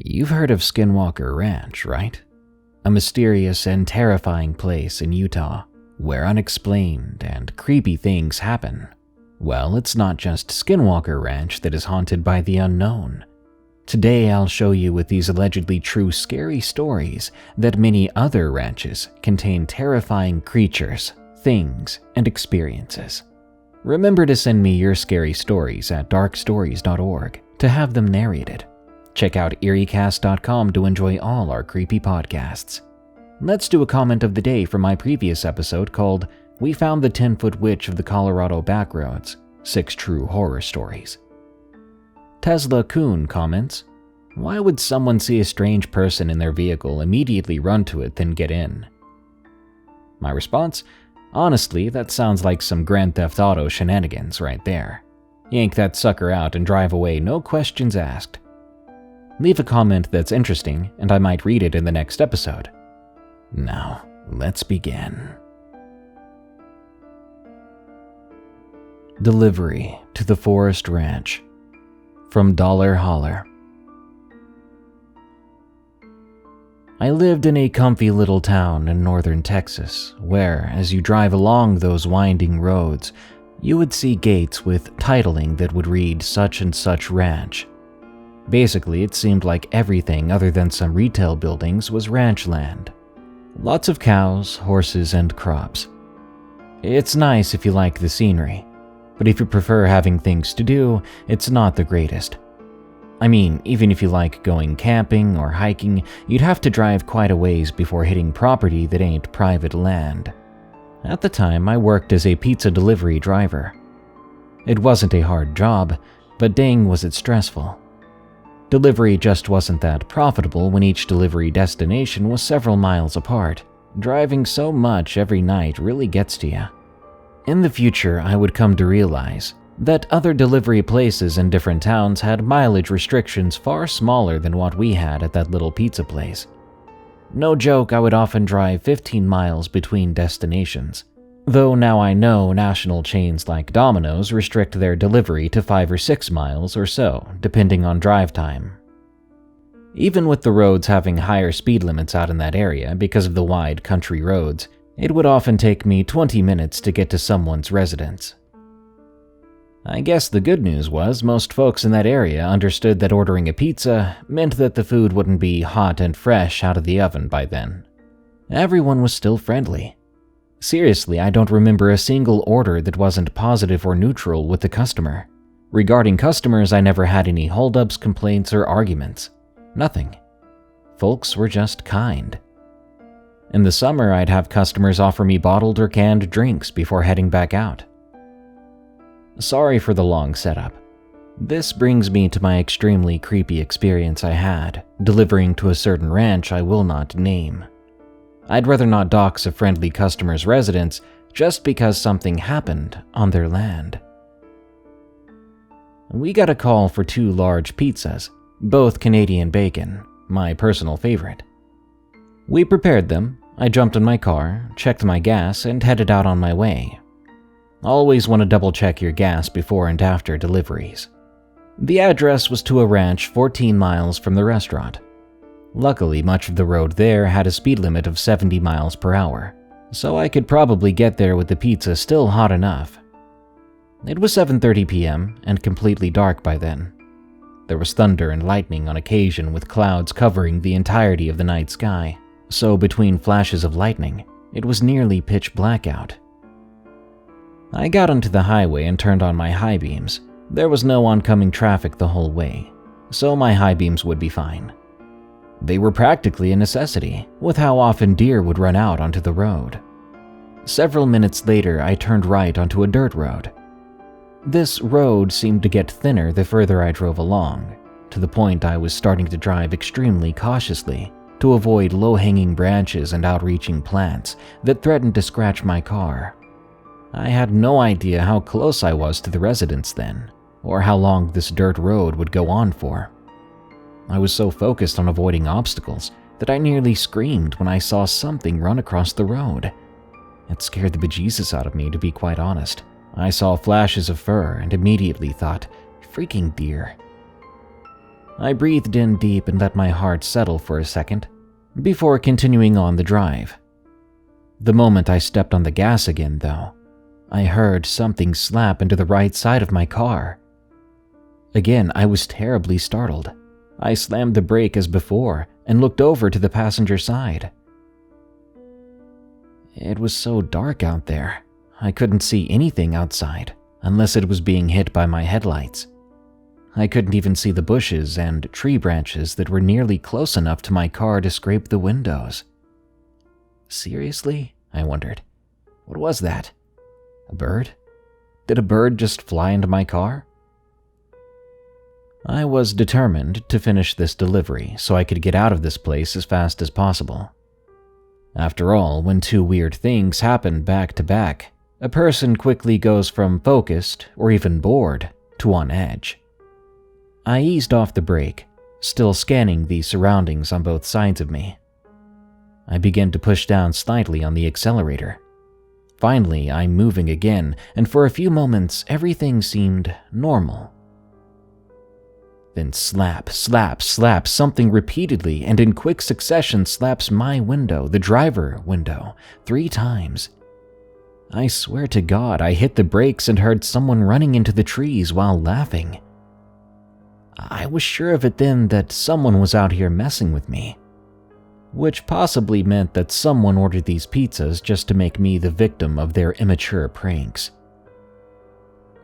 You've heard of Skinwalker Ranch, right? A mysterious and terrifying place in Utah where unexplained and creepy things happen. Well, it's not just Skinwalker Ranch that is haunted by the unknown. Today I'll show you with these allegedly true scary stories that many other ranches contain terrifying creatures, things, and experiences. Remember to send me your scary stories at darkstories.org to have them narrated. Check out eeriecast.com to enjoy all our creepy podcasts. Let's do a comment of the day from my previous episode called We Found the 10-Foot Witch of the Colorado Backroads, 6 True Horror Stories. Tesla Coon comments, "Why would someone see a strange person in their vehicle, immediately run to it, then get in?" My response, honestly, that sounds like some Grand Theft Auto shenanigans right there. Yank that sucker out and drive away, no questions asked. Leave a comment that's interesting, and I might read it in the next episode. Now, let's begin. Delivery to the Forest Ranch. From Holler. I lived in a comfy little town in northern Texas, where, as you drive along those winding roads, you would see gates with titling that would read such and such ranch. Basically, it seemed like everything other than some retail buildings was ranch land. Lots of cows, horses, and crops. It's nice if you like the scenery, but if you prefer having things to do, it's not the greatest. I mean, even if you like going camping or hiking, you'd have to drive quite a ways before hitting property that ain't private land. At the time, I worked as a pizza delivery driver. It wasn't a hard job, but dang was it stressful. Delivery just wasn't that profitable when each delivery destination was several miles apart. Driving so much every night really gets to you. In the future, I would come to realize that other delivery places in different towns had mileage restrictions far smaller than what we had at that little pizza place. No joke, I would often drive 15 miles between destinations. Though now I know national chains like Domino's restrict their delivery to 5 or 6 miles or so, depending on drive time. Even with the roads having higher speed limits out in that area because of the wide country roads, it would often take me 20 minutes to get to someone's residence. I guess the good news was most folks in that area understood that ordering a pizza meant that the food wouldn't be hot and fresh out of the oven by then. Everyone was still friendly. Seriously, I don't remember a single order that wasn't positive or neutral with the customer. Regarding customers, I never had any holdups, complaints, or arguments. Nothing. Folks were just kind. In the summer, I'd have customers offer me bottled or canned drinks before heading back out. Sorry for the long setup. This brings me to my extremely creepy experience I had delivering to a certain ranch I will not name. I'd rather not dox a friendly customer's residence just because something happened on their land. We got a call for 2 large pizzas, both Canadian bacon, my personal favorite. We prepared them, I jumped in my car, checked my gas, and headed out on my way. Always want to double check your gas before and after deliveries. The address was to a ranch 14 miles from the restaurant. Luckily, much of the road there had a speed limit of 70 miles per hour, so I could probably get there with the pizza still hot enough. It was 7:30 p.m. and completely dark by then. There was thunder and lightning on occasion with clouds covering the entirety of the night sky, so between flashes of lightning, it was nearly pitch black out. I got onto the highway and turned on my high beams. There was no oncoming traffic the whole way, so my high beams would be fine. They were practically a necessity, with how often deer would run out onto the road. Several minutes later, I turned right onto a dirt road. This road seemed to get thinner the further I drove along, to the point I was starting to drive extremely cautiously to avoid low-hanging branches and outreaching plants that threatened to scratch my car. I had no idea how close I was to the residence then, or how long this dirt road would go on for. I was so focused on avoiding obstacles that I nearly screamed when I saw something run across the road. It scared the bejesus out of me, to be quite honest. I saw flashes of fur and immediately thought, freaking deer. I breathed in deep and let my heart settle for a second, before continuing on the drive. The moment I stepped on the gas again, though, I heard something slap into the right side of my car. Again, I was terribly startled. I slammed the brake as before and looked over to the passenger side. It was so dark out there, I couldn't see anything outside unless it was being hit by my headlights. I couldn't even see the bushes and tree branches that were nearly close enough to my car to scrape the windows. Seriously? I wondered. What was that? A bird? Did a bird just fly into my car? I was determined to finish this delivery so I could get out of this place as fast as possible. After all, when two weird things happen back to back, a person quickly goes from focused or even bored to on edge. I eased off the brake, still scanning the surroundings on both sides of me. I began to push down slightly on the accelerator. Finally, I'm moving again, and for a few moments, everything seemed normal. Then slap, slap, slap, something repeatedly and in quick succession slaps my window, the driver window, 3 times. I swear to God, I hit the brakes and heard someone running into the trees while laughing. I was sure of it then that someone was out here messing with me, which possibly meant that someone ordered these pizzas just to make me the victim of their immature pranks.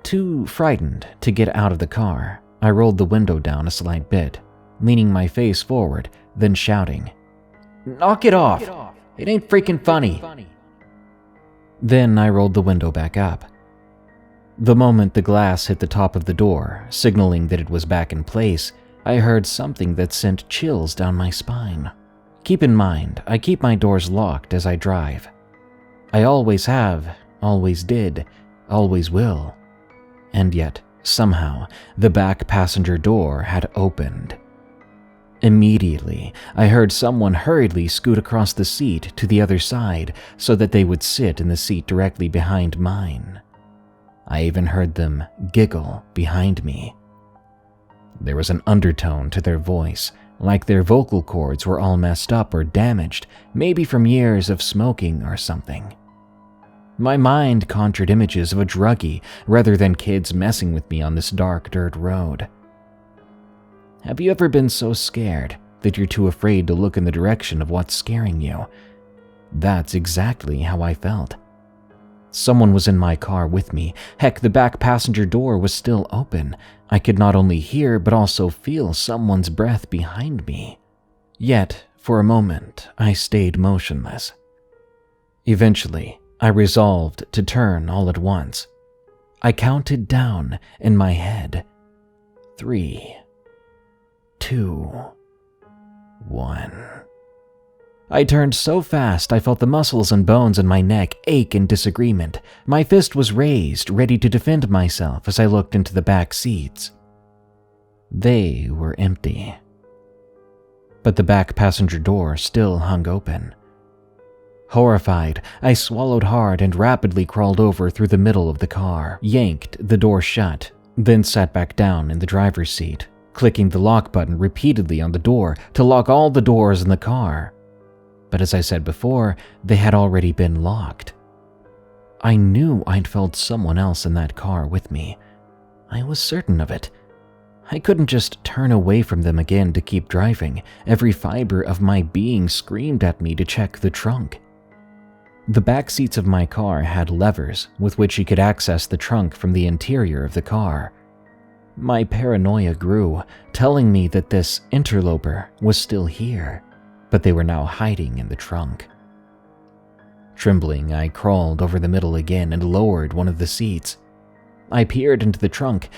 Too frightened to get out of the car, I rolled the window down a slight bit, leaning my face forward, then shouting, "Knock it off! It ain't freaking funny!" Then I rolled the window back up. The moment the glass hit the top of the door, signaling that it was back in place, I heard something that sent chills down my spine. Keep in mind, I keep my doors locked as I drive. I always have, always did, always will. And yet, somehow, the back passenger door had opened. Immediately, I heard someone hurriedly scoot across the seat to the other side so that they would sit in the seat directly behind mine. I even heard them giggle behind me. There was an undertone to their voice, like their vocal cords were all messed up or damaged, maybe from years of smoking or something. My mind conjured images of a druggie rather than kids messing with me on this dark dirt road. Have you ever been so scared that you're too afraid to look in the direction of what's scaring you? That's exactly how I felt. Someone was in my car with me. Heck, the back passenger door was still open. I could not only hear but also feel someone's breath behind me. Yet, for a moment, I stayed motionless. Eventually, I resolved to turn all at once. I counted down in my head. 3, 2, 1. I turned so fast I felt the muscles and bones in my neck ache in disagreement. My fist was raised, ready to defend myself as I looked into the back seats. They were empty. But the back passenger door still hung open. Horrified, I swallowed hard and rapidly crawled over through the middle of the car, yanked the door shut, then sat back down in the driver's seat, clicking the lock button repeatedly on the door to lock all the doors in the car. But as I said before, they had already been locked. I knew I'd felt someone else in that car with me. I was certain of it. I couldn't just turn away from them again to keep driving. Every fiber of my being screamed at me to check the trunk. The back seats of my car had levers with which you could access the trunk from the interior of the car. My paranoia grew, telling me that this interloper was still here, but they were now hiding in the trunk. Trembling, I crawled over the middle again and lowered one of the seats. I peered into the trunk.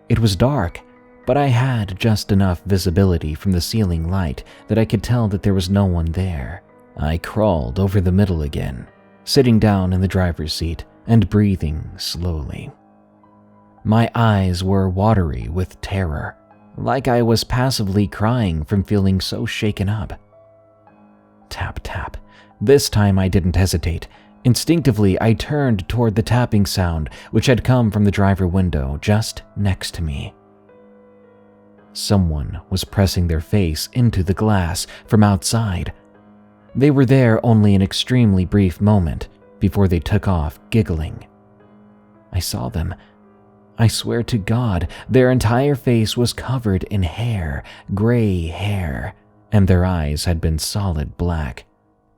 It was dark, but I had just enough visibility from the ceiling light that I could tell that there was no one there. I crawled over the middle again, sitting down in the driver's seat and breathing slowly. My eyes were watery with terror, like I was passively crying from feeling so shaken up. Tap, tap. This time I didn't hesitate. Instinctively, I turned toward the tapping sound, which had come from the driver window just next to me. Someone was pressing their face into the glass from outside. They were there only an extremely brief moment before they took off giggling. I saw them. I swear to God, their entire face was covered in hair, gray hair, and their eyes had been solid black.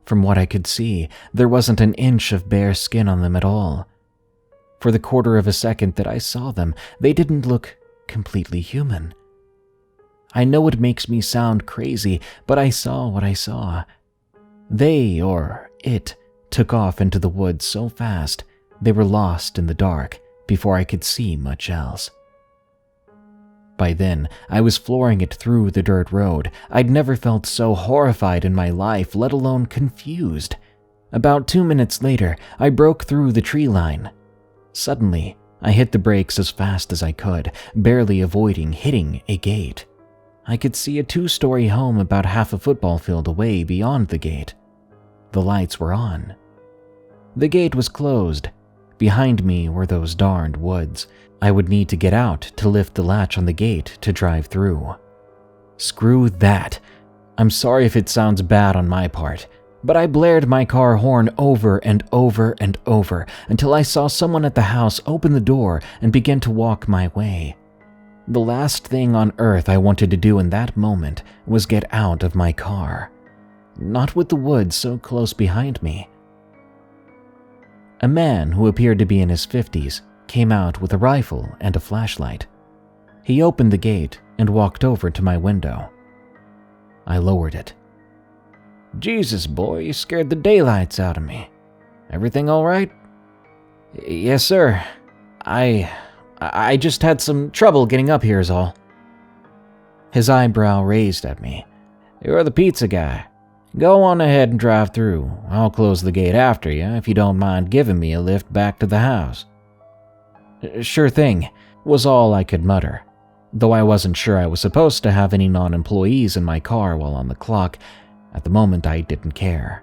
From what I could see, there wasn't an inch of bare skin on them at all. For the quarter of a second that I saw them, they didn't look completely human. I know it makes me sound crazy, but I saw what I saw. They, or it, took off into the woods so fast they were lost in the dark before I could see much else. By then, I was flooring it through the dirt road. I'd never felt so horrified in my life, let alone confused. About 2 minutes later, I broke through the tree line. Suddenly, I hit the brakes as fast as I could, barely avoiding hitting a gate. I could see a 2-story home about half a football field away beyond the gate. The lights were on. The gate was closed. Behind me were those darned woods. I would need to get out to lift the latch on the gate to drive through. Screw that. I'm sorry if it sounds bad on my part, but I blared my car horn over and over and over until I saw someone at the house open the door and begin to walk my way. The last thing on earth I wanted to do in that moment was get out of my car. Not with the woods so close behind me. A man who appeared to be in his 50s came out with a rifle and a flashlight. He opened the gate and walked over to my window. I lowered it. "Jesus, boy, you scared the daylights out of me. Everything all right?" "Yes, sir. I just had some trouble getting up here is all." His eyebrow raised at me. "You're the pizza guy. Go on ahead and drive through. I'll close the gate after you if you don't mind giving me a lift back to the house." "Sure thing," was all I could mutter, though I wasn't sure I was supposed to have any non-employees in my car while on the clock. At the moment, I didn't care.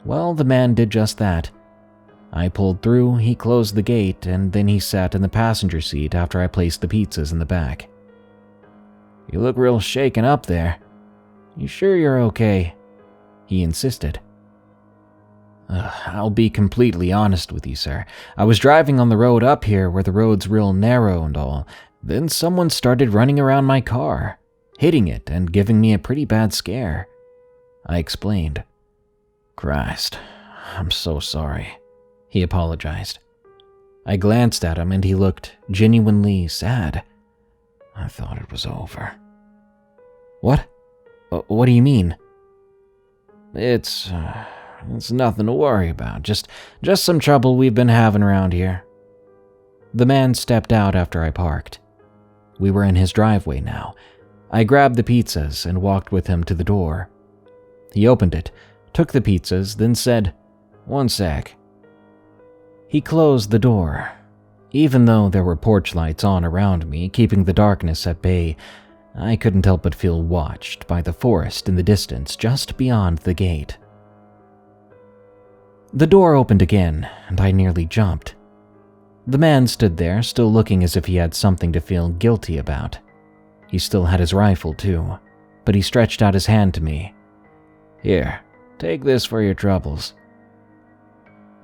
Well, the man did just that. I pulled through, he closed the gate, and then he sat in the passenger seat after I placed the pizzas in the back. "You look real shaken up there. You sure you're okay?" he insisted. "I'll be completely honest with you, sir. I was driving on the road up here where the road's real narrow and all. Then someone started running around my car, hitting it and giving me a pretty bad scare," I explained. "Christ, I'm so sorry," he apologized. I glanced at him and he looked genuinely sad. "I thought it was over." "What? What do you mean?" It's nothing to worry about. Just some trouble we've been having around here." The man stepped out after I parked. We were in his driveway now. I grabbed the pizzas and walked with him to the door. He opened it, took the pizzas, then said, "One sec." He closed the door. Even though there were porch lights on around me, keeping the darkness at bay, I couldn't help but feel watched by the forest in the distance just beyond the gate. The door opened again, and I nearly jumped. The man stood there, still looking as if he had something to feel guilty about. He still had his rifle, too, but he stretched out his hand to me. "Here, take this for your troubles."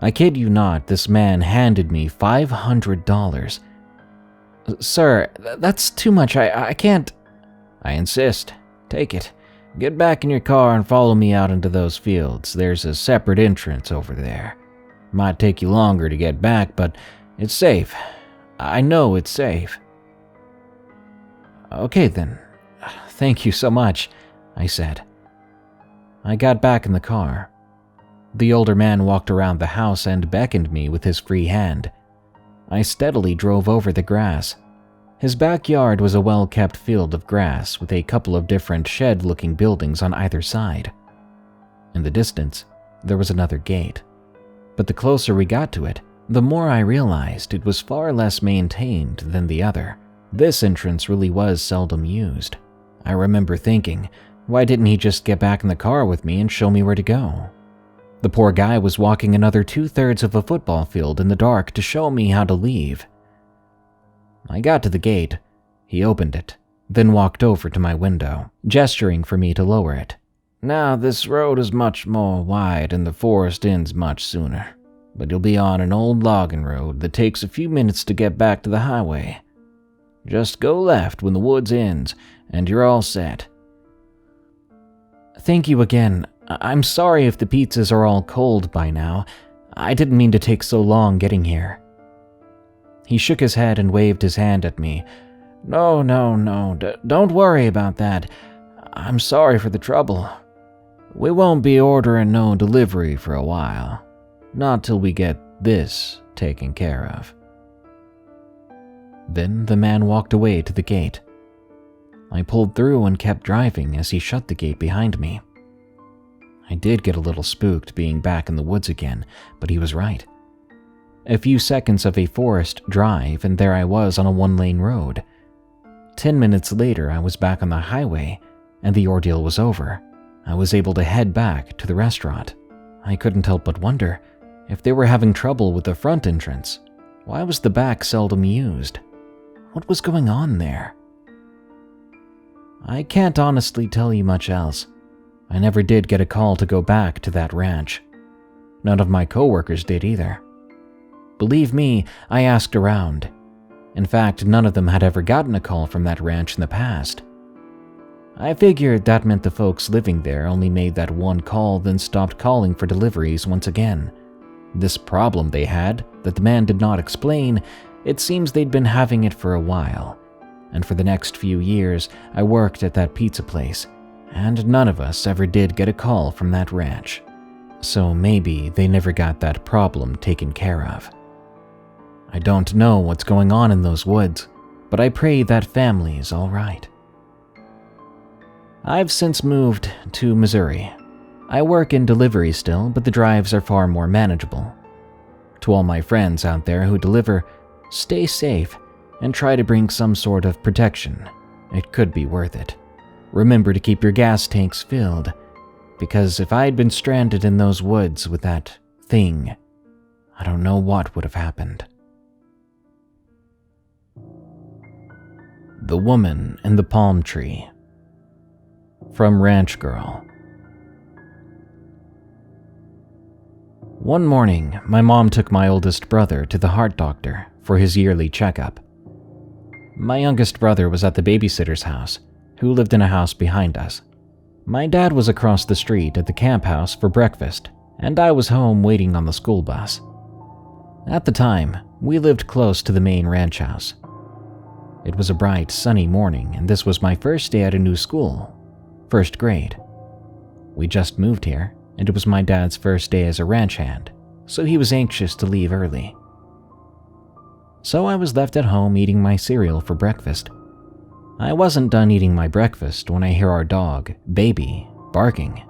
I kid you not, this man handed me $500. "Sir, that's too much. I can't." "I insist. Take it. Get back in your car and follow me out into those fields. There's a separate entrance over there. Might take you longer to get back, but it's safe. I know it's safe." "Okay then. Thank you so much," I said. I got back in the car. The older man walked around the house and beckoned me with his free hand. I steadily drove over the grass. His backyard was a well-kept field of grass with a couple of different shed-looking buildings on either side. In the distance, there was another gate. But the closer we got to it, the more I realized it was far less maintained than the other. This entrance really was seldom used. I remember thinking, why didn't he just get back in the car with me and show me where to go? The poor guy was walking another 2/3 of a football field in the dark to show me how to leave. I got to the gate. He opened it, then walked over to my window, gesturing for me to lower it. "Now, this road is much more wide and the forest ends much sooner, but you'll be on an old logging road that takes a few minutes to get back to the highway. Just go left when the woods ends, and you're all set." "Thank you again. I'm sorry if the pizzas are all cold by now. I didn't mean to take so long getting here." He shook his head and waved his hand at me. No, don't worry about that. I'm sorry for the trouble. We won't be ordering no delivery for a while. Not till we get this taken care of." Then the man walked away to the gate. I pulled through and kept driving as he shut the gate behind me. I did get a little spooked being back in the woods again, but he was right. A few seconds of a forest drive and there I was on a one-lane road. 10 minutes later I was back on the highway and the ordeal was over. I was able to head back to the restaurant. I couldn't help but wonder if they were having trouble with the front entrance. Why was the back seldom used? What was going on there? I can't honestly tell you much else. I never did get a call to go back to that ranch. None of my coworkers did either. Believe me, I asked around. In fact, none of them had ever gotten a call from that ranch in the past. I figured that meant the folks living there only made that one call then stopped calling for deliveries once again. This problem they had, that the man did not explain, it seems they'd been having it for a while. And for the next few years, I worked at that pizza place, and none of us ever did get a call from that ranch. So maybe they never got that problem taken care of. I don't know what's going on in those woods, but I pray that family is all right. I've since moved to Missouri. I work in delivery still, but the drives are far more manageable. To all my friends out there who deliver, stay safe and try to bring some sort of protection. It could be worth it. Remember to keep your gas tanks filled, because if I'd been stranded in those woods with that thing, I don't know what would have happened. The Woman in the Palm Tree. From Ranch Girl. One morning, my mom took my oldest brother to the heart doctor for his yearly checkup. My youngest brother was at the babysitter's house, who lived in a house behind us. My dad was across the street at the camp house for breakfast, and I was home waiting on the school bus. At the time, we lived close to the main ranch house. It was a bright, sunny morning, and this was my first day at a new school, first grade. We just moved here, and it was my dad's first day as a ranch hand, so he was anxious to leave early. So I was left at home eating my cereal for breakfast. I wasn't done eating my breakfast when I hear our dog, Baby, barking.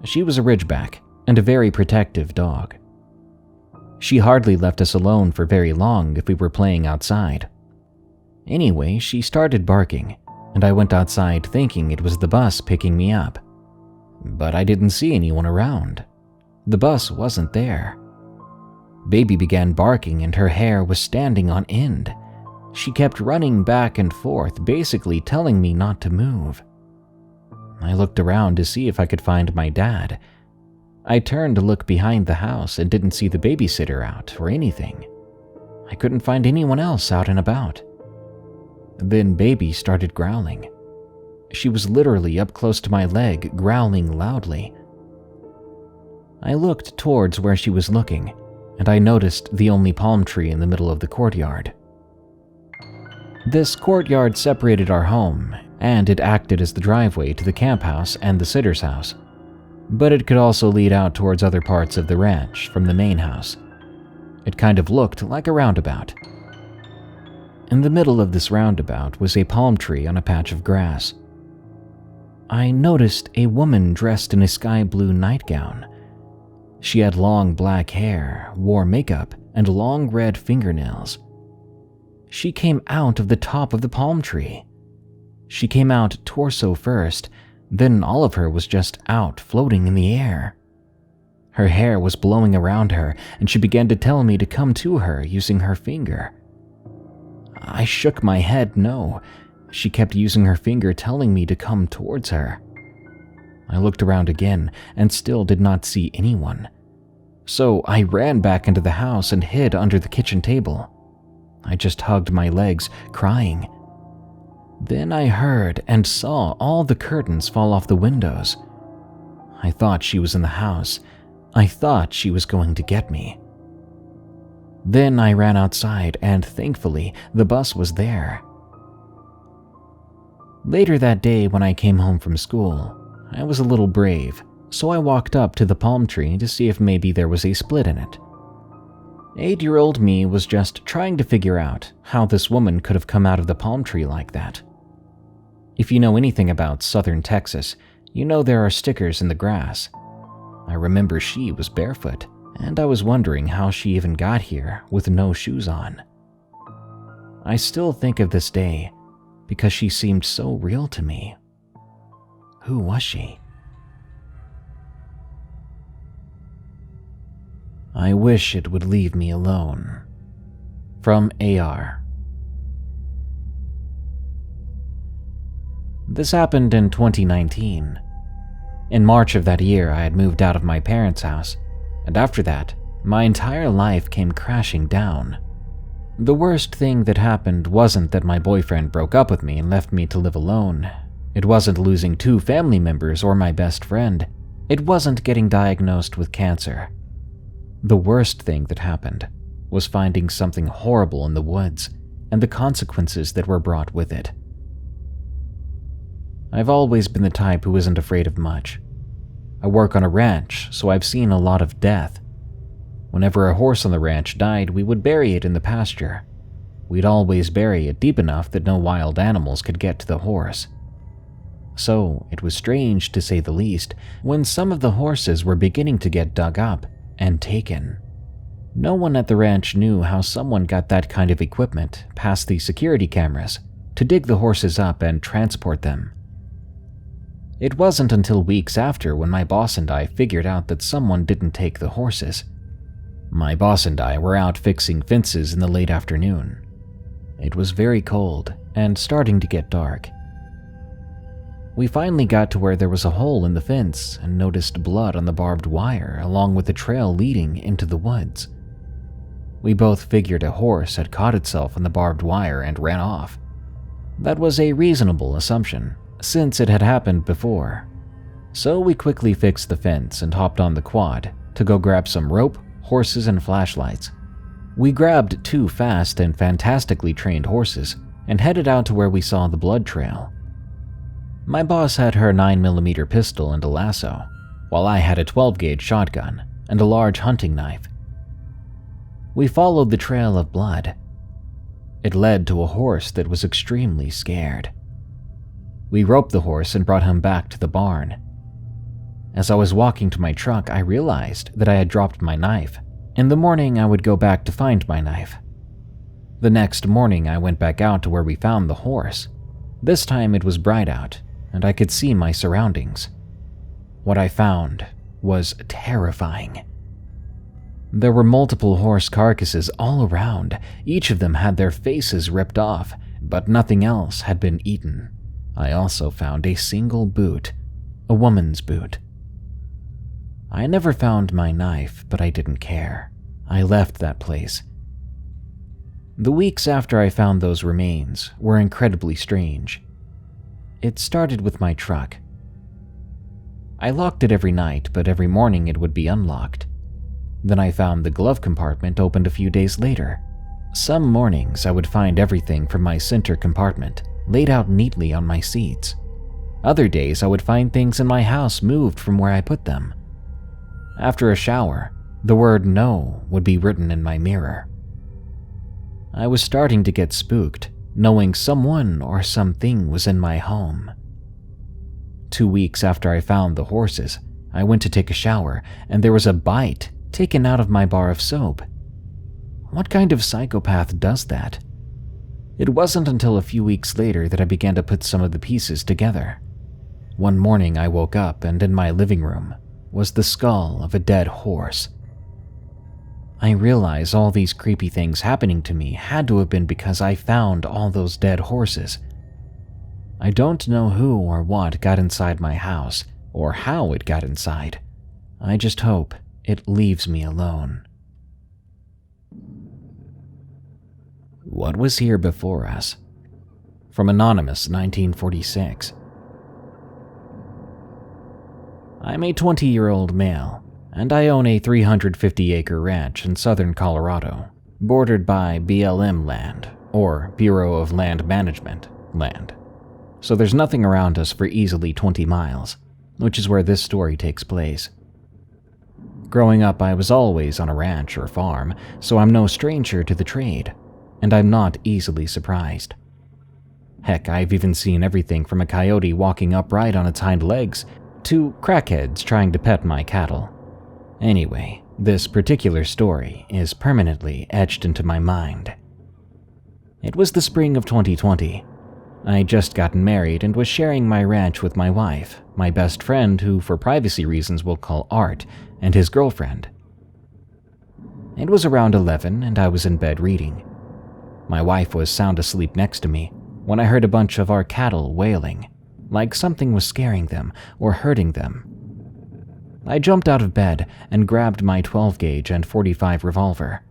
She was a Ridgeback and a very protective dog. She hardly left us alone for very long if we were playing outside. Anyway, she started barking, and I went outside thinking it was the bus picking me up. But I didn't see anyone around. The bus wasn't there. Baby began barking and her hair was standing on end. She kept running back and forth, basically telling me not to move. I looked around to see if I could find my dad. I turned to look behind the house and didn't see the babysitter out or anything. I couldn't find anyone else out and about. Then Baby started growling. She was literally up close to my leg, growling loudly. I looked towards where she was looking, and I noticed the only palm tree in the middle of the courtyard. This courtyard separated our home, and it acted as the driveway to the camp house and the sitter's house. But it could also lead out towards other parts of the ranch from the main house. It kind of looked like a roundabout. In the middle of this roundabout was a palm tree on a patch of grass. I noticed a woman dressed in a sky blue nightgown. She had long black hair, wore makeup, and long red fingernails. She came out of the top of the palm tree. She came out torso first, then all of her was just out, floating in the air. Her hair was blowing around her, and she began to tell me to come to her using her finger. I shook my head no. she kept using her finger telling me to come towards her. I looked around again and still did not see anyone. So I ran back into the house and hid under the kitchen table. I just hugged my legs, crying. Then I heard and saw all the curtains fall off the windows. I thought she was in the house. I thought she was going to get me. Then I ran outside and thankfully the bus was there. Later that day when I came home from school, I was a little brave, so I walked up to the palm tree to see if maybe there was a split in it. 8-year-old me was just trying to figure out how this woman could have come out of the palm tree like that. If you know anything about southern Texas, you know there are stickers in the grass. I remember she was barefoot, and I was wondering how she even got here with no shoes on. I still think of this day because she seemed so real to me. Who was she? I wish it would leave me alone. From AR. This happened in 2019. In March of that year, I had moved out of my parents' house, and after that, my entire life came crashing down. The worst thing that happened wasn't that my boyfriend broke up with me and left me to live alone. It wasn't losing 2 family members or my best friend. It wasn't getting diagnosed with cancer. The worst thing that happened was finding something horrible in the woods and the consequences that were brought with it. I've always been the type who isn't afraid of much. I work on a ranch, so I've seen a lot of death. Whenever a horse on the ranch died, we would bury it in the pasture. We'd always bury it deep enough that no wild animals could get to the horse. So it was strange, to say the least, when some of the horses were beginning to get dug up and taken. No one at the ranch knew how someone got that kind of equipment past the security cameras to dig the horses up and transport them. It wasn't until weeks after when my boss and I figured out that someone didn't take the horses. My boss and I were out fixing fences in the late afternoon. It was very cold and starting to get dark. We finally got to where there was a hole in the fence and noticed blood on the barbed wire along with the trail leading into the woods. We both figured a horse had caught itself in the barbed wire and ran off. That was a reasonable assumption, since it had happened before. So we quickly fixed the fence and hopped on the quad to go grab some rope, horses, and flashlights. We grabbed 2 fast and fantastically trained horses and headed out to where we saw the blood trail. My boss had her 9mm pistol and a lasso, while I had a 12-gauge shotgun and a large hunting knife. We followed the trail of blood. It led to a horse that was extremely scared. We roped the horse and brought him back to the barn. As I was walking to my truck, I realized that I had dropped my knife. In the morning, I would go back to find my knife. The next morning, I went back out to where we found the horse. This time it was bright out, and I could see my surroundings. What I found was terrifying. There were multiple horse carcasses all around. Each of them had their faces ripped off, but nothing else had been eaten. I also found a single boot, a woman's boot. I never found my knife, but I didn't care. I left that place. The weeks after I found those remains were incredibly strange. It started with my truck. I locked it every night, but every morning it would be unlocked. Then I found the glove compartment opened a few days later. Some mornings I would find everything from my center compartment laid out neatly on my seats. Other days I would find things in my house moved from where I put them. After a shower, the word "no" would be written in my mirror. I was starting to get spooked, knowing someone or something was in my home. 2 weeks after I found the horses, I went to take a shower, and there was a bite taken out of my bar of soap. What kind of psychopath does that? It wasn't until a few weeks later that I began to put some of the pieces together. One morning I woke up, and in my living room was the skull of a dead horse. I realized all these creepy things happening to me had to have been because I found all those dead horses. I don't know who or what got inside my house, or how it got inside. I just hope it leaves me alone. What was here before us? From Anonymous 1946. I'm a 20-year-old male, and I own a 350-acre ranch in southern Colorado, bordered by BLM land, or Bureau of Land Management land. So there's nothing around us for easily 20 miles, which is where this story takes place. Growing up, I was always on a ranch or farm, so I'm no stranger to the trade, and I'm not easily surprised. Heck, I've even seen everything from a coyote walking upright on its hind legs to crackheads trying to pet my cattle. Anyway, this particular story is permanently etched into my mind. It was the spring of 2020. I had just gotten married and was sharing my ranch with my wife, my best friend, who for privacy reasons we'll call Art, and his girlfriend. It was around 11 and I was in bed reading. My wife was sound asleep next to me when I heard a bunch of our cattle wailing, like something was scaring them or hurting them. I jumped out of bed and grabbed my 12-gauge and .45 revolver.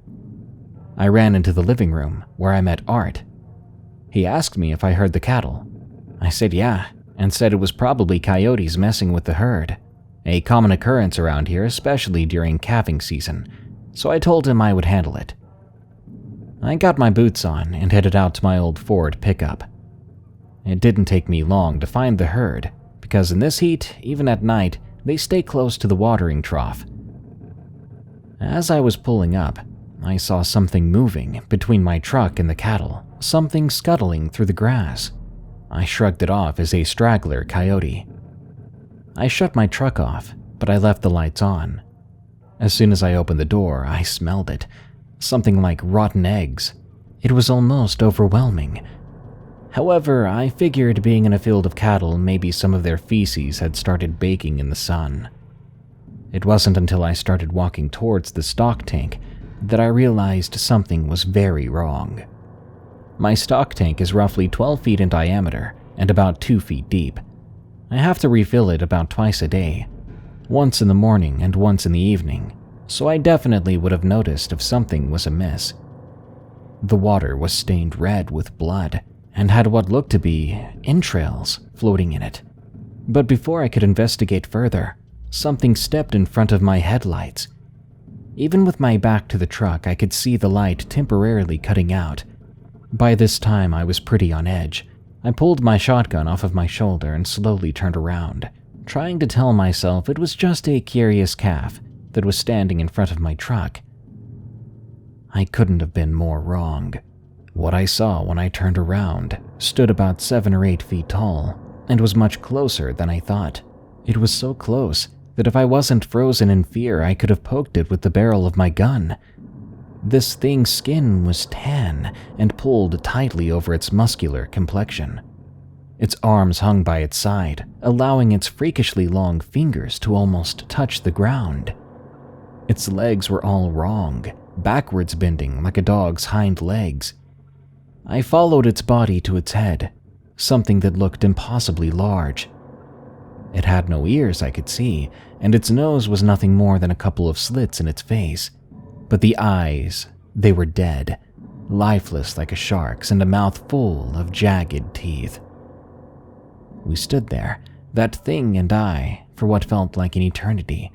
I ran into the living room where I met Art. He asked me if I heard the cattle. I said yeah, and said it was probably coyotes messing with the herd, a common occurrence around here, especially during calving season, so I told him I would handle it. I got my boots on and headed out to my old Ford pickup. It didn't take me long to find the herd, because in this heat, even at night, they stay close to the watering trough. As I was pulling up, I saw something moving between my truck and the cattle, something scuttling through the grass. I shrugged it off as a straggler coyote. I shut my truck off, but I left the lights on. As soon as I opened the door, I smelled it. Something like rotten eggs. It was almost overwhelming. However, I figured being in a field of cattle, maybe some of their feces had started baking in the sun. It wasn't until I started walking towards the stock tank that I realized something was very wrong. My stock tank is roughly 12 feet in diameter and about 2 feet deep. I have to refill it about twice a day, once in the morning and once in the evening, so I definitely would have noticed if something was amiss. The water was stained red with blood and had what looked to be entrails floating in it. But before I could investigate further, something stepped in front of my headlights. Even with my back to the truck, I could see the light temporarily cutting out. By this time, I was pretty on edge. I pulled my shotgun off of my shoulder and slowly turned around, trying to tell myself it was just a curious calf that was standing in front of my truck. I couldn't have been more wrong. What I saw when I turned around stood about 7 or 8 feet tall and was much closer than I thought. It was so close that if I wasn't frozen in fear, I could have poked it with the barrel of my gun. This thing's skin was tan and pulled tightly over its muscular complexion. Its arms hung by its side, allowing its freakishly long fingers to almost touch the ground. Its legs were all wrong, backwards bending like a dog's hind legs. I followed its body to its head, something that looked impossibly large. It had no ears I could see, and its nose was nothing more than a couple of slits in its face. But the eyes, they were dead, lifeless like a shark's, and a mouth full of jagged teeth. We stood there, that thing and I, for what felt like an eternity.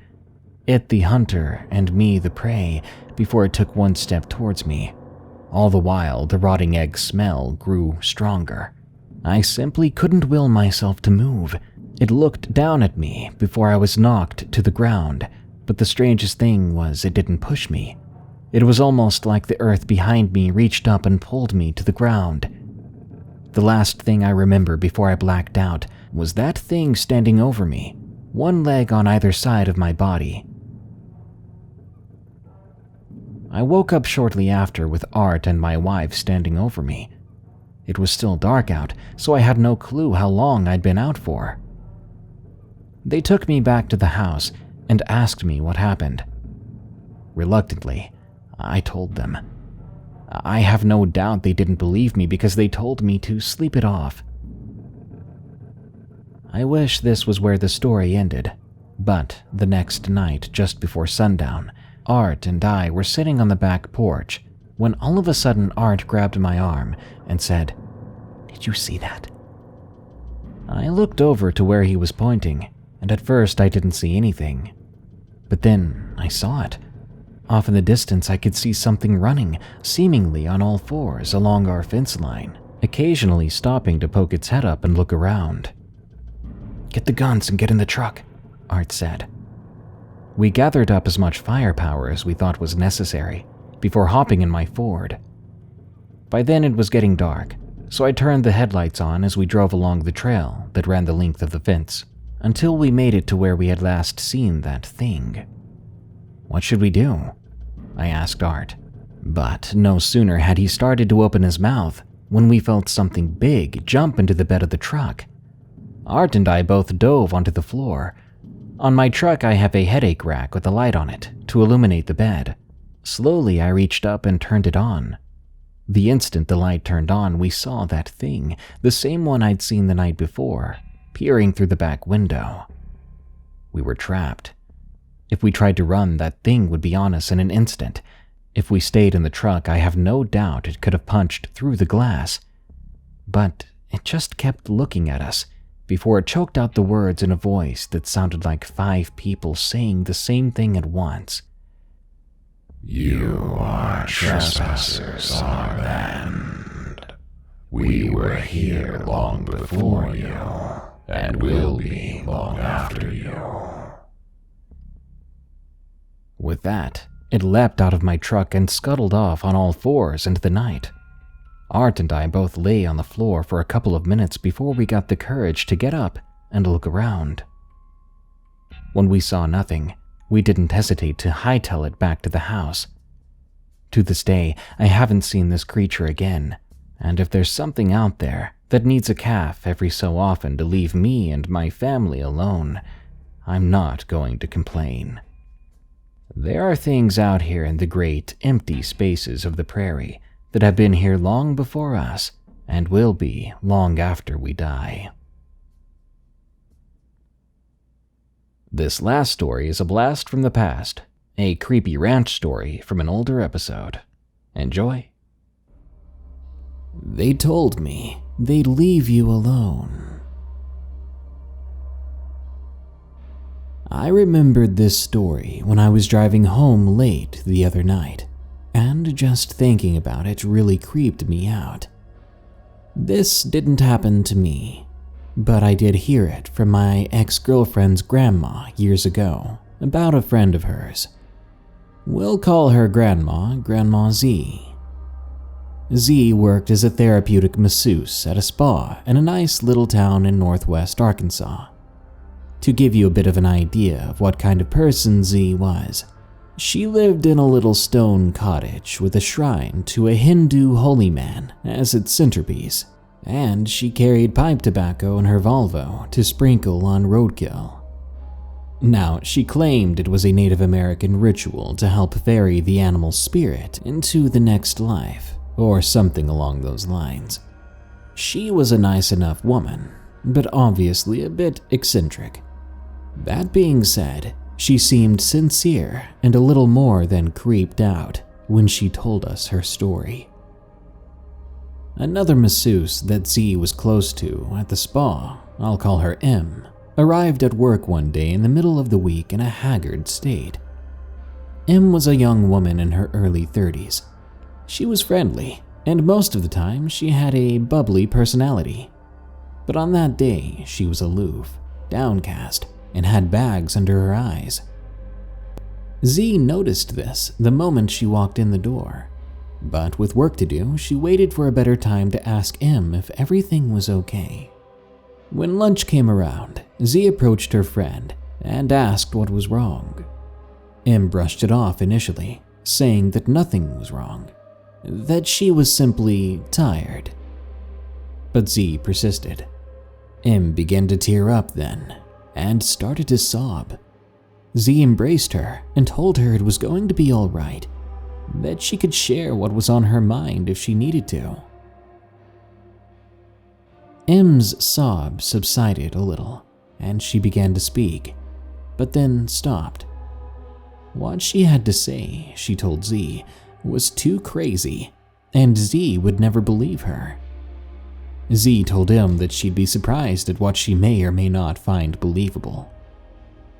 It the hunter and me the prey, before it took one step towards me. All the while, the rotting egg smell grew stronger. I simply couldn't will myself to move. It looked down at me before I was knocked to the ground, but the strangest thing was it didn't push me. It was almost like the earth behind me reached up and pulled me to the ground. The last thing I remember before I blacked out was that thing standing over me, one leg on either side of my body. I woke up shortly after with Art and my wife standing over me. It was still dark out, so I had no clue how long I'd been out for. They took me back to the house and asked me what happened. Reluctantly, I told them. I have no doubt they didn't believe me because they told me to sleep it off. I wish this was where the story ended, but the next night, just before sundown, Art and I were sitting on the back porch when all of a sudden Art grabbed my arm and said, "Did you see that?" I looked over to where he was pointing, and at first I didn't see anything. But then I saw it. Off in the distance I could see something running, seemingly on all fours along our fence line, occasionally stopping to poke its head up and look around. "Get the guns and get in the truck," Art said. We gathered up as much firepower as we thought was necessary before hopping in my Ford. By then it was getting dark, so I turned the headlights on as we drove along the trail that ran the length of the fence until we made it to where we had last seen that thing. "What should we do?" I asked Art, but no sooner had he started to open his mouth when we felt something big jump into the bed of the truck. Art and I both dove onto the floor. On my truck I have a headache rack with a light on it to illuminate the bed. Slowly I reached up and turned it on. The instant the light turned on, we saw that thing, the same one I'd seen the night before, peering through the back window. We were trapped. If we tried to run, that thing would be on us in an instant. If we stayed in the truck, I have no doubt it could have punched through the glass. But it just kept looking at us before it choked out the words in a voice that sounded like 5 people saying the same thing at once. "You are trespassers on our land. We were here long before you, and will be long after you." With that, it leapt out of my truck and scuttled off on all fours into the night. Art and I both lay on the floor for a couple of minutes before we got the courage to get up and look around. When we saw nothing, we didn't hesitate to hightail it back to the house. To this day, I haven't seen this creature again, and if there's something out there that needs a calf every so often to leave me and my family alone, I'm not going to complain. There are things out here in the great, empty spaces of the prairie that have been here long before us and will be long after we die. This last story is a blast from the past, a creepy ranch story from an older episode. Enjoy. They told me they'd leave you alone. I remembered this story when I was driving home late the other night, and just thinking about it really creeped me out. This didn't happen to me, but I did hear it from my ex-girlfriend's grandma years ago about a friend of hers. We'll call her Grandma Z. Z worked as a therapeutic masseuse at a spa in a nice little town in northwest Arkansas. To give you a bit of an idea of what kind of person Z was, she lived in a little stone cottage with a shrine to a Hindu holy man as its centerpiece, and she carried pipe tobacco in her Volvo to sprinkle on roadkill. Now, she claimed it was a Native American ritual to help ferry the animal's spirit into the next life, or something along those lines. She was a nice enough woman, but obviously a bit eccentric. That being said, she seemed sincere and a little more than creeped out when she told us her story. Another masseuse that Z was close to at the spa, I'll call her M, arrived at work one day in the middle of the week in a haggard state. M was a young woman in her early 30s. She was friendly, and most of the time she had a bubbly personality. But on that day, she was aloof, downcast, and had bags under her eyes. Z noticed this the moment she walked in the door, but with work to do, she waited for a better time to ask M if everything was okay. When lunch came around, Z approached her friend and asked what was wrong. M brushed it off initially, saying that nothing was wrong, that she was simply tired. But Z persisted. M began to tear up then, and started to sob. Z embraced her and told her it was going to be all right, that she could share what was on her mind if she needed to. M's sobs subsided a little, and she began to speak, but then stopped. What she had to say, she told Z, was too crazy, and Z would never believe her. Z told M that she'd be surprised at what she may or may not find believable.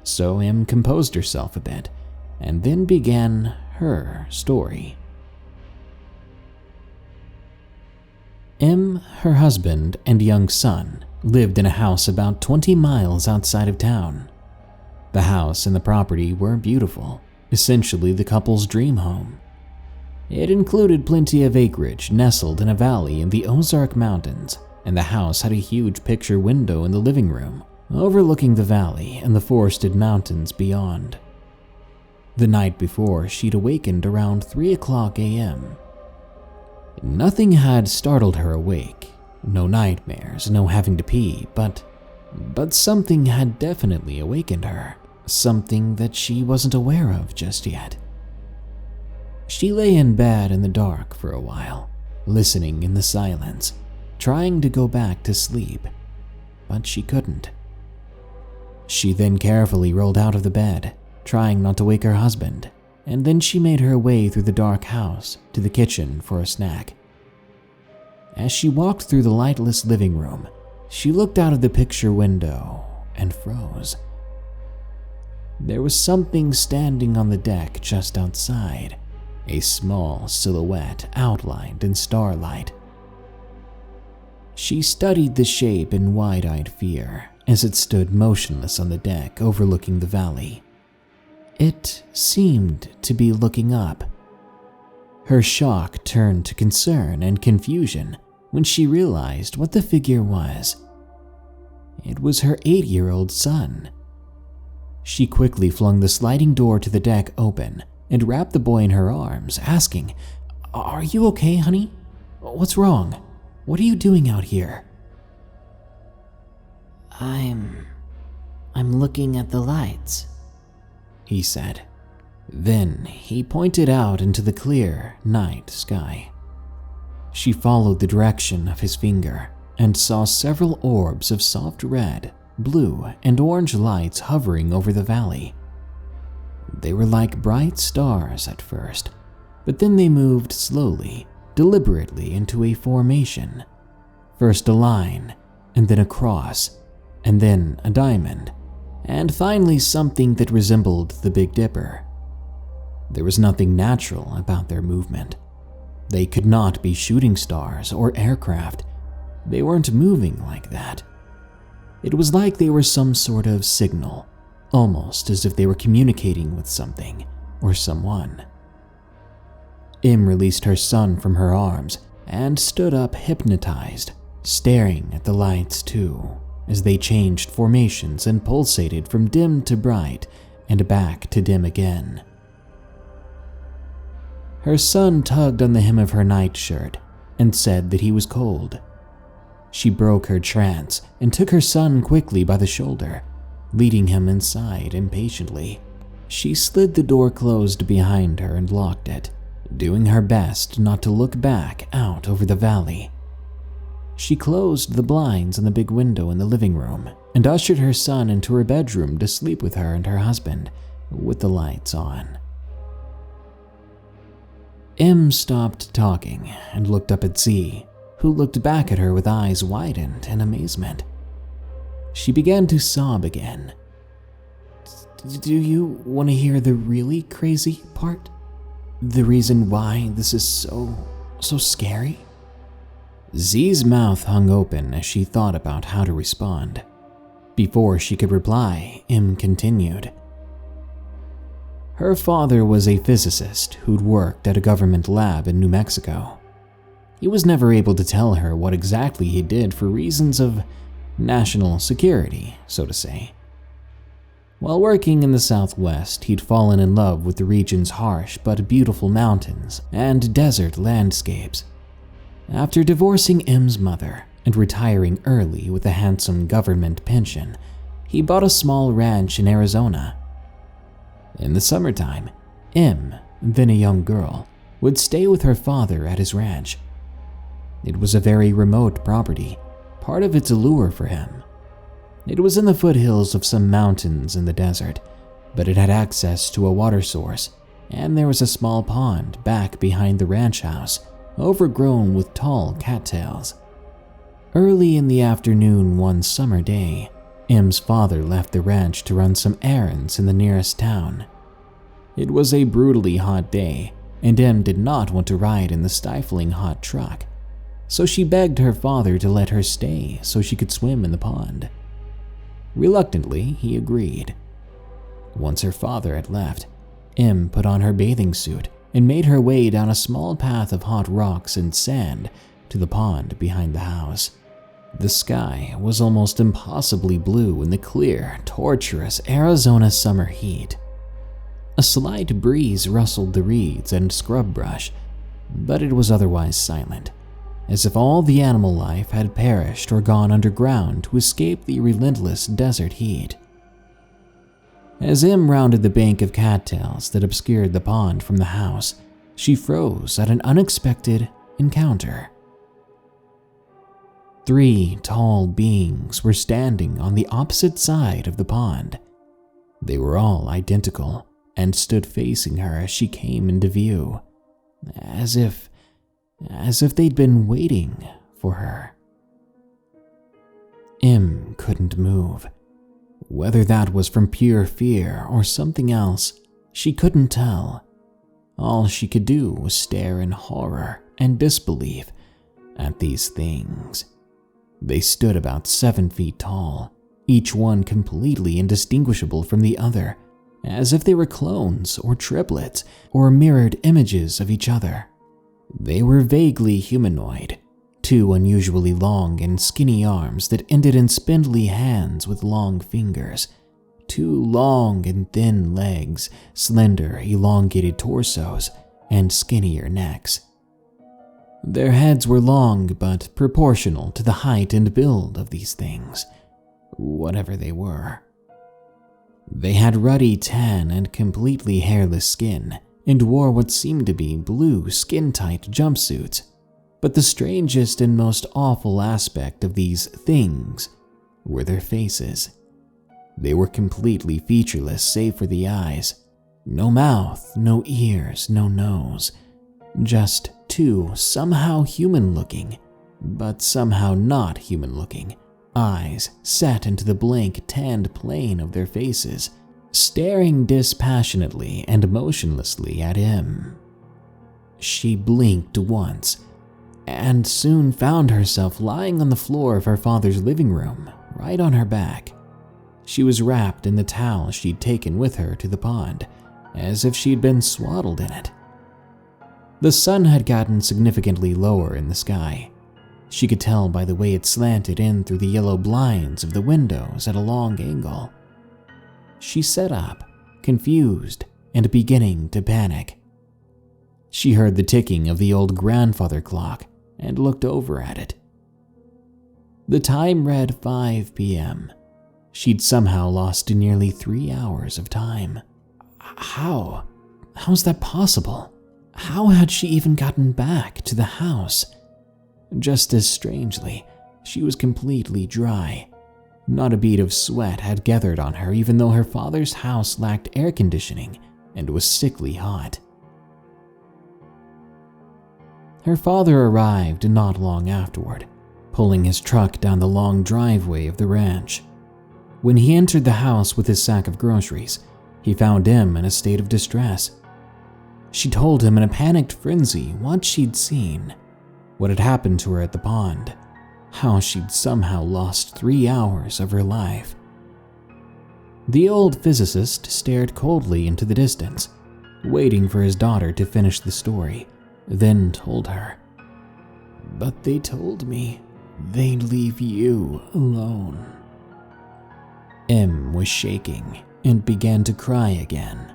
So M composed herself a bit, and then began her story. M, her husband, and young son lived in a house about 20 miles outside of town. The house and the property were beautiful, essentially the couple's dream home. It included plenty of acreage nestled in a valley in the Ozark Mountains, and the house had a huge picture window in the living room, overlooking the valley and the forested mountains beyond. The night before, she'd awakened around 3:00 a.m. Nothing had startled her awake, no nightmares, no having to pee, but something had definitely awakened her, something that she wasn't aware of just yet. She lay in bed in the dark for a while, listening in the silence, trying to go back to sleep, but she couldn't. She then carefully rolled out of the bed, trying not to wake her husband, and then she made her way through the dark house to the kitchen for a snack. As she walked through the lightless living room, she looked out of the picture window and froze. There was something standing on the deck just outside, a small silhouette outlined in starlight. She studied the shape in wide-eyed fear as it stood motionless on the deck overlooking the valley. It seemed to be looking up. Her shock turned to concern and confusion when she realized what the figure was. It was her 8-year-old son. She quickly flung the sliding door to the deck open and wrapped the boy in her arms, asking, "Are you okay, honey? What's wrong? What are you doing out here?" I'm looking at the lights," he said. Then he pointed out into the clear night sky. She followed the direction of his finger and saw several orbs of soft red, blue, and orange lights hovering over the valley. They were like bright stars at first, but then they moved slowly, deliberately into a formation. First a line, and then a cross, and then a diamond, and finally something that resembled the Big Dipper. There was nothing natural about their movement. They could not be shooting stars or aircraft. They weren't moving like that. It was like they were some sort of signal, almost as if they were communicating with something or someone. Im released her son from her arms and stood up hypnotized, staring at the lights too, as they changed formations and pulsated from dim to bright and back to dim again. Her son tugged on the hem of her nightshirt and said that he was cold. She broke her trance and took her son quickly by the shoulder, leading him inside impatiently. She slid the door closed behind her and locked it, doing her best not to look back out over the valley. She closed the blinds on the big window in the living room and ushered her son into her bedroom to sleep with her and her husband, with the lights on. Im stopped talking and looked up at Z, who looked back at her with eyes widened in amazement. She began to sob again. "Do you want to hear the really crazy part? The reason why this is so scary?" Z's mouth hung open as she thought about how to respond. Before she could reply, Im continued. Her father was a physicist who'd worked at a government lab in New Mexico. He was never able to tell her what exactly he did for reasons of national security, so to say. While working in the Southwest, he'd fallen in love with the region's harsh but beautiful mountains and desert landscapes. After divorcing Im's mother and retiring early with a handsome government pension, he bought a small ranch in Arizona. In the summertime, Im, then a young girl, would stay with her father at his ranch. It was a very remote property, part of its allure for him. It was in the foothills of some mountains in the desert, but it had access to a water source, and there was a small pond back behind the ranch house, overgrown with tall cattails. Early in the afternoon one summer day, M's father left the ranch to run some errands in the nearest town. It was a brutally hot day, and M did not want to ride in the stifling hot truck, so she begged her father to let her stay so she could swim in the pond. Reluctantly, he agreed. Once her father had left, M put on her bathing suit and made her way down a small path of hot rocks and sand to the pond behind the house. The sky was almost impossibly blue in the clear, torturous Arizona summer heat. A slight breeze rustled the reeds and scrub brush, but it was otherwise silent, as if all the animal life had perished or gone underground to escape the relentless desert heat. As M rounded the bank of cattails that obscured the pond from the house, she froze at an unexpected encounter. 3 tall beings were standing on the opposite side of the pond. They were all identical and stood facing her as she came into view, as if they'd been waiting for her. M couldn't move. Whether that was from pure fear or something else, she couldn't tell. All she could do was stare in horror and disbelief at these things. They stood about 7 feet tall, each one completely indistinguishable from the other, as if they were clones or triplets or mirrored images of each other. They were vaguely humanoid, 2 unusually long and skinny arms that ended in spindly hands with long fingers, 2 long and thin legs, slender, elongated torsos, and skinnier necks. Their heads were long but proportional to the height and build of these things, whatever they were. They had ruddy tan and completely hairless skin, and wore what seemed to be blue skin-tight jumpsuits. But the strangest and most awful aspect of these things were their faces. They were completely featureless save for the eyes. No mouth, no ears, no nose. Just 2 somehow human-looking, but somehow not human-looking, eyes set into the blank tanned plane of their faces, staring dispassionately and motionlessly at him. She blinked once, and soon found herself lying on the floor of her father's living room, right on her back. She was wrapped in the towel she'd taken with her to the pond, as if she'd been swaddled in it. The sun had gotten significantly lower in the sky. She could tell by the way it slanted in through the yellow blinds of the windows at a long angle. She sat up, confused and beginning to panic. She heard the ticking of the old grandfather clock and looked over at it. The time read 5 p.m. She'd somehow lost nearly 3 hours of time. How's that possible? How had she even gotten back to the house? Just as strangely, she was completely dry. Not a bead of sweat had gathered on her, even though her father's house lacked air conditioning and was sickly hot. Her father arrived not long afterward, pulling his truck down the long driveway of the ranch. When he entered the house with his sack of groceries, he found Em in a state of distress. She told him in a panicked frenzy what she'd seen, what had happened to her at the pond, how she'd somehow lost 3 hours of her life. The old physicist stared coldly into the distance, waiting for his daughter to finish the story, then told her, "But they told me they'd leave you alone." Em was shaking and began to cry again.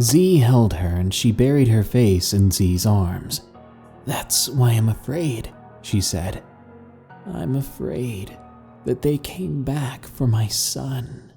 Z held her and she buried her face in Z's arms. "That's why I'm afraid," she said. "I'm afraid that they came back for my son."